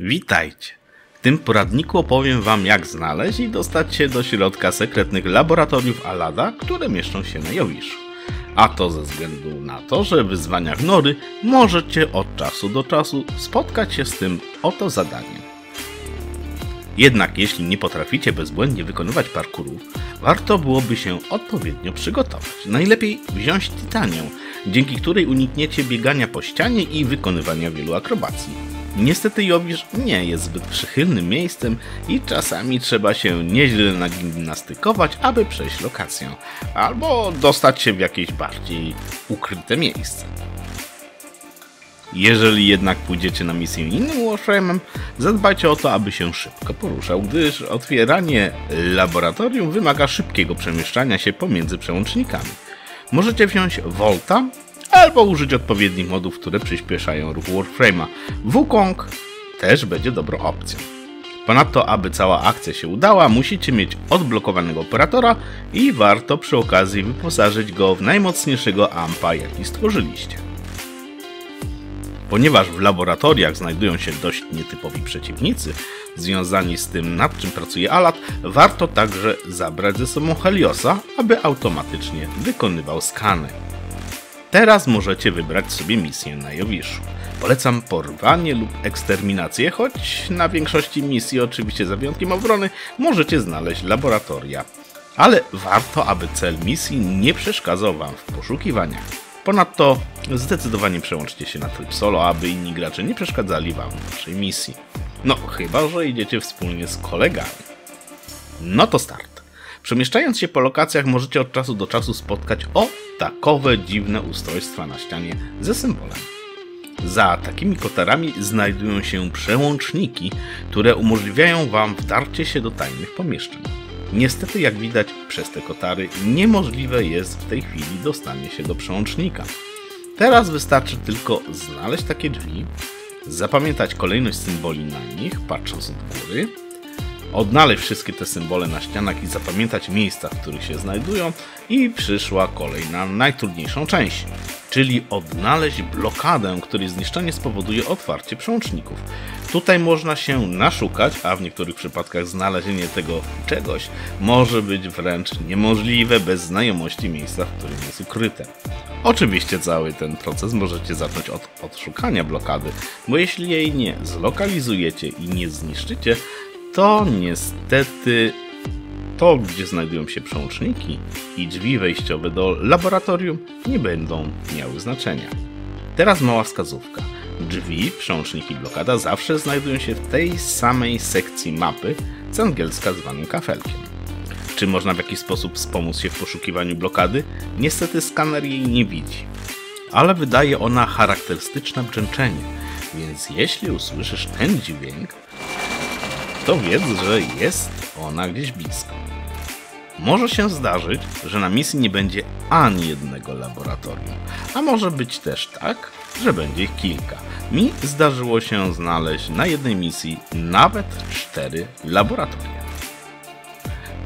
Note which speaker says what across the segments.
Speaker 1: Witajcie! W tym poradniku opowiem wam, jak znaleźć i dostać się do środka sekretnych laboratoriów Alada, które mieszczą się na Jowiszu. A to ze względu na to, że w wyzwaniach Nory możecie od czasu do czasu spotkać się z tym oto zadaniem. Jednak jeśli nie potraficie bezbłędnie wykonywać parkouru, warto byłoby się odpowiednio przygotować. Najlepiej wziąć Titanię, dzięki której unikniecie biegania po ścianie i wykonywania wielu akrobacji. Niestety Jowisz nie jest zbyt przychylnym miejscem i czasami trzeba się nieźle nagimnastykować, aby przejść lokację, albo dostać się w jakieś bardziej ukryte miejsce. Jeżeli jednak pójdziecie na misję innym Warframe'em, zadbajcie o to, aby się szybko poruszał, gdyż otwieranie laboratorium wymaga szybkiego przemieszczania się pomiędzy przełącznikami. Możecie wziąć Volta, albo użyć odpowiednich modów, które przyspieszają ruch Warframe'a. Wukong też będzie dobrą opcją. Ponadto, aby cała akcja się udała, musicie mieć odblokowanego operatora i warto przy okazji wyposażyć go w najmocniejszego ampa, jaki stworzyliście. Ponieważ w laboratoriach znajdują się dość nietypowi przeciwnicy, związani z tym, nad czym pracuje Alad, warto także zabrać ze sobą Heliosa, aby automatycznie wykonywał skany. Teraz możecie wybrać sobie misję na Jowiszu. Polecam porwanie lub eksterminację, choć na większości misji, oczywiście za wyjątkiem obrony, możecie znaleźć laboratoria. Ale warto, aby cel misji nie przeszkadzał wam w poszukiwaniach. Ponadto zdecydowanie przełączcie się na tryb solo, aby inni gracze nie przeszkadzali wam w waszej misji. No, chyba że idziecie wspólnie z kolegami. No to start. Przemieszczając się po lokacjach możecie od czasu do czasu spotkać takowe dziwne ustrojstwa na ścianie ze symbolem. Za takimi kotarami znajdują się przełączniki, które umożliwiają wam wdarcie się do tajnych pomieszczeń. Niestety, jak widać, przez te kotary niemożliwe jest w tej chwili dostanie się do przełącznika. Teraz wystarczy tylko znaleźć takie drzwi, zapamiętać kolejność symboli na nich, patrząc od góry, odnaleźć wszystkie te symbole na ścianach i zapamiętać miejsca, w których się znajdują, i przyszła kolej na najtrudniejszą część, czyli odnaleźć blokadę, której zniszczenie spowoduje otwarcie przełączników. Tutaj można się naszukać, a w niektórych przypadkach znalezienie tego czegoś może być wręcz niemożliwe bez znajomości miejsca, w którym jest ukryte. Oczywiście cały ten proces możecie zacząć od odszukania blokady, bo jeśli jej nie zlokalizujecie i nie zniszczycie, to niestety to, gdzie znajdują się przełączniki i drzwi wejściowe do laboratorium, nie będą miały znaczenia. Teraz mała wskazówka. Drzwi, przełączniki, blokada zawsze znajdują się w tej samej sekcji mapy, z angielska zwanym kafelkiem. Czy można w jakiś sposób wspomóc się w poszukiwaniu blokady? Niestety skaner jej nie widzi, ale wydaje ona charakterystyczne brzęczenie, więc jeśli usłyszysz ten dźwięk, to wiedz, że jest ona gdzieś blisko. Może się zdarzyć, że na misji nie będzie ani jednego laboratorium, a może być też tak, że będzie ich kilka. Mi zdarzyło się znaleźć na jednej misji nawet 4 laboratoria.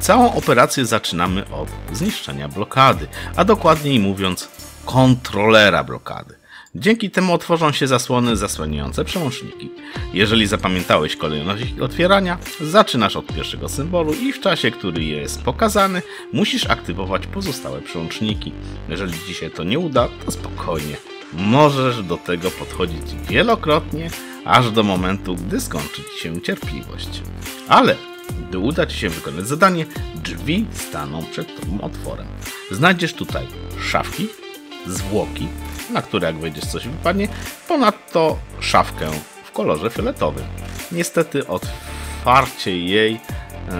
Speaker 1: Całą operację zaczynamy od zniszczenia blokady, a dokładniej mówiąc kontrolera blokady. Dzięki temu otworzą się zasłony zasłaniające przełączniki. Jeżeli zapamiętałeś kolejność ich otwierania, zaczynasz od pierwszego symbolu i w czasie, który jest pokazany, musisz aktywować pozostałe przełączniki. Jeżeli ci się to nie uda, to spokojnie. Możesz do tego podchodzić wielokrotnie, aż do momentu, gdy skończy ci się cierpliwość. Ale gdy uda ci się wykonać zadanie, drzwi staną przed tobą otworem. Znajdziesz tutaj szafki, zwłoki, na które jak wejdziesz coś wypadnie, ponadto szafkę w kolorze fioletowym. Niestety otwarcie jej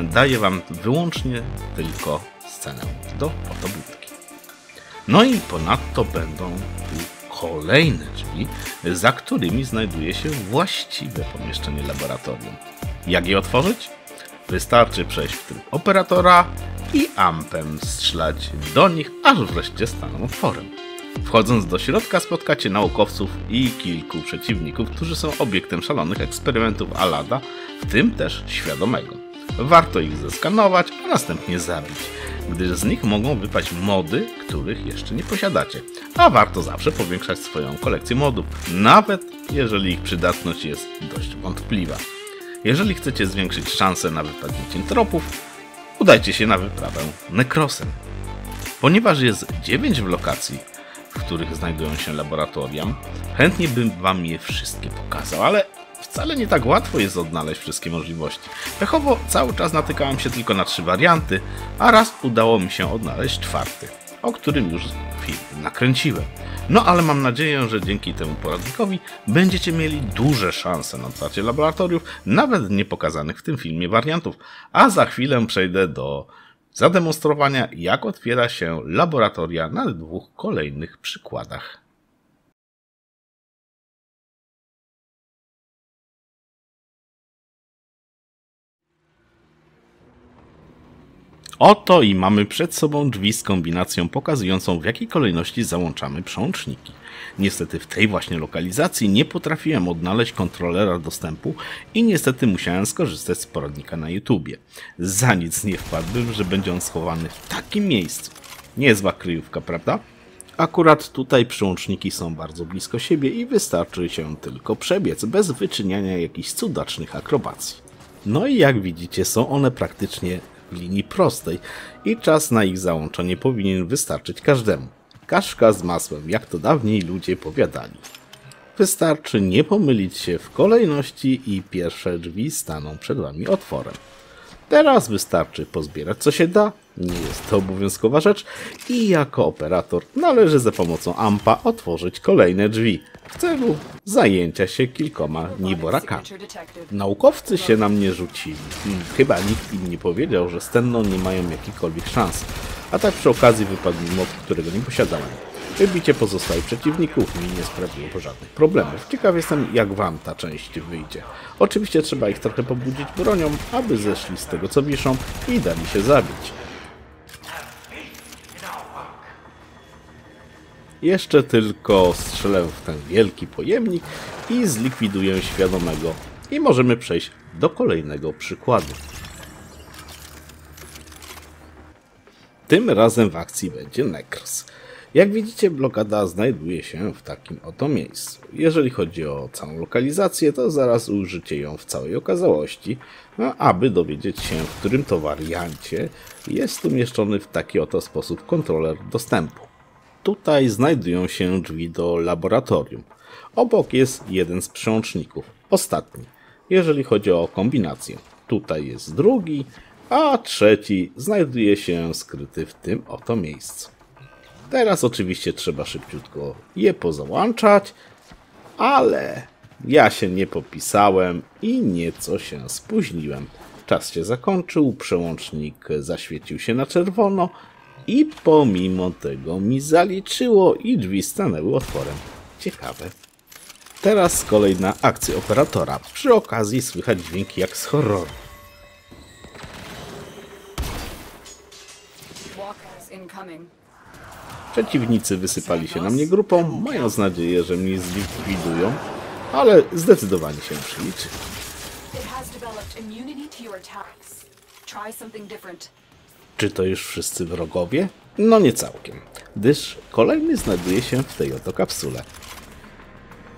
Speaker 1: daje wam wyłącznie tylko scenę do fotobudki. No i ponadto będą tu kolejne drzwi, za którymi znajduje się właściwe pomieszczenie laboratorium. Jak je otworzyć? Wystarczy przejść w tryb operatora i ampem strzelać do nich, aż wreszcie staną otworem. Wchodząc do środka spotkacie naukowców i kilku przeciwników, którzy są obiektem szalonych eksperymentów Alada, w tym też świadomego. Warto ich zeskanować, a następnie zabić. gdyż z nich mogą wypaść mody, których jeszcze nie posiadacie. A warto zawsze powiększać swoją kolekcję modów, nawet jeżeli ich przydatność jest dość wątpliwa. Jeżeli chcecie zwiększyć szanse na wypadnięcie tropów, udajcie się na wyprawę Necrosem. Ponieważ jest 9 lokacji, w których znajdują się laboratoria, chętnie bym wam je wszystkie pokazał, ale wcale nie tak łatwo jest odnaleźć wszystkie możliwości. Pechowo cały czas natykałem się tylko na 3 warianty, a raz udało mi się odnaleźć 4, o którym już film nakręciłem. No ale mam nadzieję, że dzięki temu poradnikowi będziecie mieli duże szanse na otwarcie laboratoriów, nawet nie pokazanych w tym filmie wariantów, a za chwilę przejdę do zademonstrowania, jak otwiera się laboratoria na 2 kolejnych przykładach. Oto i mamy przed sobą drzwi z kombinacją pokazującą, w jakiej kolejności załączamy przełączniki. Niestety w tej właśnie lokalizacji nie potrafiłem odnaleźć kontrolera dostępu i niestety musiałem skorzystać z poradnika na YouTubie. Za nic nie wpadłbym, że będzie on schowany w takim miejscu. Niezła kryjówka, prawda? Akurat tutaj przełączniki są bardzo blisko siebie i wystarczy się tylko przebiec, bez wyczyniania jakichś cudacznych akrobacji. No i jak widzicie, są one praktycznie w linii prostej i czas na ich załączenie powinien wystarczyć każdemu. Kaszka z masłem, jak to dawniej ludzie powiadali. Wystarczy nie pomylić się w kolejności i pierwsze drzwi staną przed wami otworem. Teraz wystarczy pozbierać co się da, nie jest to obowiązkowa rzecz i jako operator należy za pomocą ampa otworzyć kolejne drzwi w celu zajęcia się kilkoma nieborakami. Naukowcy się na mnie rzucili. Chyba nikt im nie powiedział, że z Tenno nie mają jakichkolwiek szans, a tak przy okazji wypadł mi mod, którego nie posiadałem. Wybicie pozostałych przeciwników mi nie sprawiło żadnych problemów. Ciekaw jestem, jak wam ta część wyjdzie. Oczywiście trzeba ich trochę pobudzić bronią, aby zeszli z tego co wiszą i dali się zabić. Jeszcze tylko strzelę w ten wielki pojemnik i zlikwiduję świadomego i możemy przejść do kolejnego przykładu. Tym razem w akcji będzie Necros. Jak widzicie, blokada znajduje się w takim oto miejscu. Jeżeli chodzi o całą lokalizację, to zaraz ujrzycie ją w całej okazałości, aby dowiedzieć się, w którym to wariancie jest umieszczony w taki oto sposób kontroler dostępu. Tutaj znajdują się drzwi do laboratorium. Obok jest jeden z przełączników, ostatni. Jeżeli chodzi o kombinację, tutaj jest drugi, a trzeci znajduje się skryty w tym oto miejscu. Teraz oczywiście trzeba szybciutko je pozałączać, ale ja się nie popisałem i nieco się spóźniłem. Czas się zakończył, przełącznik zaświecił się na czerwono i pomimo tego mi zaliczyło i drzwi stanęły otworem. Ciekawe. Teraz kolejna akcja operatora. Przy okazji słychać dźwięki jak z horroru. Przeciwnicy wysypali się na mnie grupą, mając nadzieję, że mnie zlikwidują, ale zdecydowanie się przeliczyli. Czy to już wszyscy wrogowie? No nie całkiem, gdyż kolejny znajduje się w tej oto kapsule.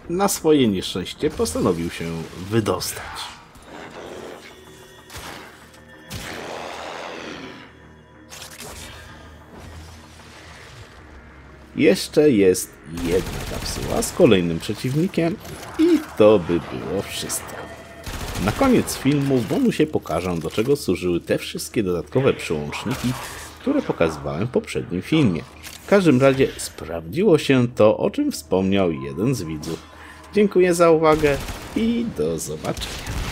Speaker 1: Na swoje nieszczęście postanowił się wydostać. Jeszcze jest jedna kapsuła z kolejnym przeciwnikiem i to by było wszystko. Na koniec filmu w bonusie pokażę, do czego służyły te wszystkie dodatkowe przełączniki, które pokazywałem w poprzednim filmie. W każdym razie sprawdziło się to, o czym wspomniał jeden z widzów. Dziękuję za uwagę i do zobaczenia.